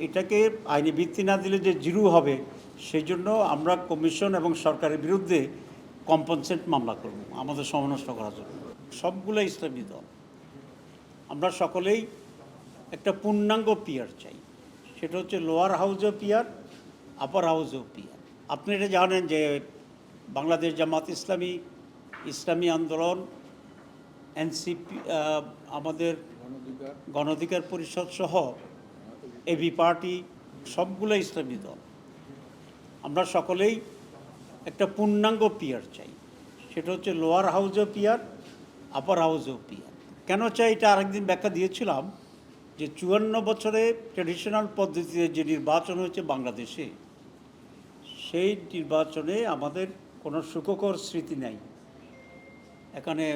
এটাকে আইনি ভিত্তি না দিলে যে জিরো হবে, সেই জন্য আমরা কমিশন এবং সরকারের বিরুদ্ধে কম্পেনসেট মামলা করব আমাদের সময় নষ্ট করার জন্য। সবগুলো ইসলামী দল আমরা সকলেই একটা পূর্ণাঙ্গ পিয়ার চাই, সেটা হচ্ছে লোয়ার হাউসও পিয়ার, আপার হাউসও পিয়ার। আপনি এটা জানেন যে বাংলাদেশ জামাত ইসলামী, ইসলামী আন্দোলন, এনসিপি, আমাদের গণ অধিকার পরিষদ সহ এবি পার্টি, সবগুলো ইসলামী দল আমরা সকলেই একটা পূর্ণাঙ্গ পিয়ার চাই, সেটা হচ্ছে লোয়ার হাউসও পিয়ার, আপার হাউসও পিয়ার। কেন চাই এটা আরেকদিন ব্যাখ্যা দিয়েছিলাম যে 54 বছরে ট্র্যাডিশনাল পদ্ধতিতে যে নির্বাচন হয়েছে বাংলাদেশে, সেই নির্বাচনে আমাদের কোনো সুখকর স্মৃতি নাই। এখানে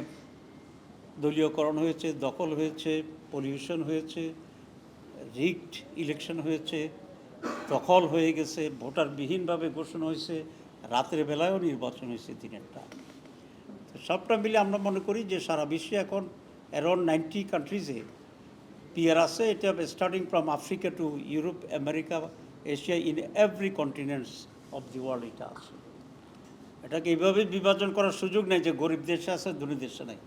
দলীয়করণ হয়েছে, দখল হয়েছে, পলিউশন হয়েছে, রিগড ইলেকশন হয়েছে, দখল হয়ে গেছে, ভোটারবিহীনভাবে ঘোষণা হয়েছে, রাতের বেলায়ও নির্বাচন হয়েছে দিনেরটা। তো সবটা মিলে আমরা মনে করি যে সারা বিশ্বে এখন অ্যারাউন্ড 90 কান্ট্রিজে পিয়ার আছে। এটা starting from Africa to Europe, America, Asia, in every continents of the world এটা আছে। এটাকে এইভাবে বিভাজন করার সুযোগ নেই যে গরিব দেশে আছে, ধনী দেশে নেই,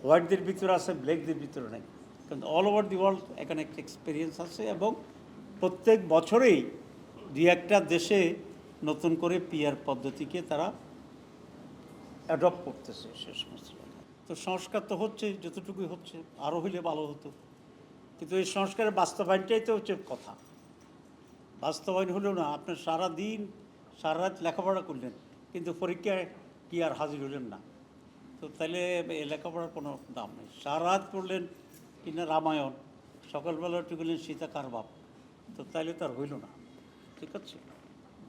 হোয়াইটদের ভিতরে আছে, ব্ল্যাকদের ভিতরে নেই। কারণ অল ওভার দি ওয়ার্ল্ড এখানে একটা এক্সপিরিয়েন্স আছে এবং প্রত্যেক বছরেই দুই একটা দেশে নতুন করে পিয়ার পদ্ধতিকে তারা অ্যাডপ্ট করতেছে সে সমস্ত জায়গায়। তো সংস্কার তো হচ্ছে, যতটুকুই হচ্ছে, আরও হইলে ভালো হতো। কিন্তু এই সংস্কারের বাস্তবায়নটাই তো হচ্ছে কথা। বাস্তবায়ন হলেও না, আপনার সারাদিন সারা রাত লেখাপড়া করলেন কিন্তু পরীক্ষায় কি আর হাজির হলেন না, তো তাহলে এই লেখাপড়ার কোনো দাম নেই। সারা রাত পড়লেন কিনা রামায়ণ, সকালবেলা উঠে গেলেন সীতা কার বাপ, তো তাইলে তো আর হইল না। ঠিক আছে,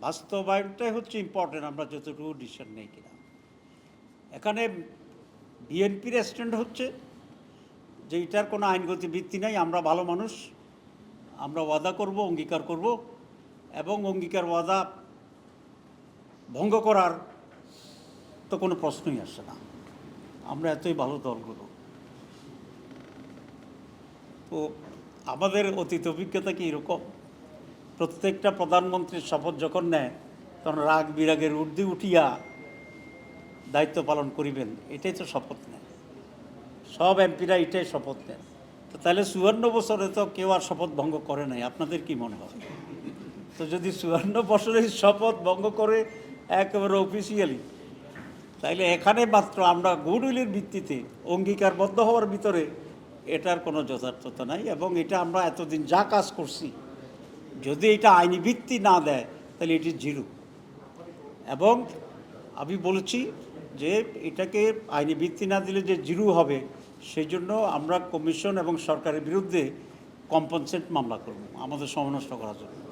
বাস্তবায়নটাই হচ্ছে ইম্পর্টেন্ট, আমরা যতটুকু ডিসিশন নেই কিনা। এখানে বিএনপির স্ট্যান্ড হচ্ছে যে এটার কোনো আইনগত ভিত্তি নাই, আমরা ভালো মানুষ, আমরা ওয়াদা করব, অঙ্গীকার করব, এবং অঙ্গীকার ওয়াদা ভঙ্গ করার তো কোনো প্রশ্নই আসে না, আমরা এতই ভালো দলগুলো। তো আমাদের অতীত অভিজ্ঞতা কি এরকম, প্রত্যেকটা প্রধানমন্ত্রীর শপথ যখন নেয় তখন রাগ বিরাগের ঊর্ধ্বে উঠিয়া দায়িত্ব পালন করিবেন, এটাই তো শপথ নেয়, সব এমপিরা এটাই শপথ নেন। তো তাহলে 54 বছরে তো কেউ আর শপথ ভঙ্গ করে নাই, আপনাদের কি মনে হয়? তো যদি 54 বছরের শপথ ভঙ্গ করে একেবারে অফিসিয়ালি, তাইলে এখানে মাত্র আমরা গুডউইলের ভিত্তিতে অঙ্গীকারবদ্ধ হওয়ার ভিতরে এটার কোনো যথার্থতা নাই। এবং এটা আমরা এতদিন যা কাজ করছি, যদি এটা আইনি ভিত্তি না দেয় তাহলে এটি জিরো। এবং আমি বলেছি যে এটাকে আইনি ভিত্তি না দিলে যে জিরো হবে, সেই জন্য আমরা কমিশন এবং সরকারের বিরুদ্ধে কম্পেনসেট মামলা করব আমাদের সময় নষ্ট করার জন্য।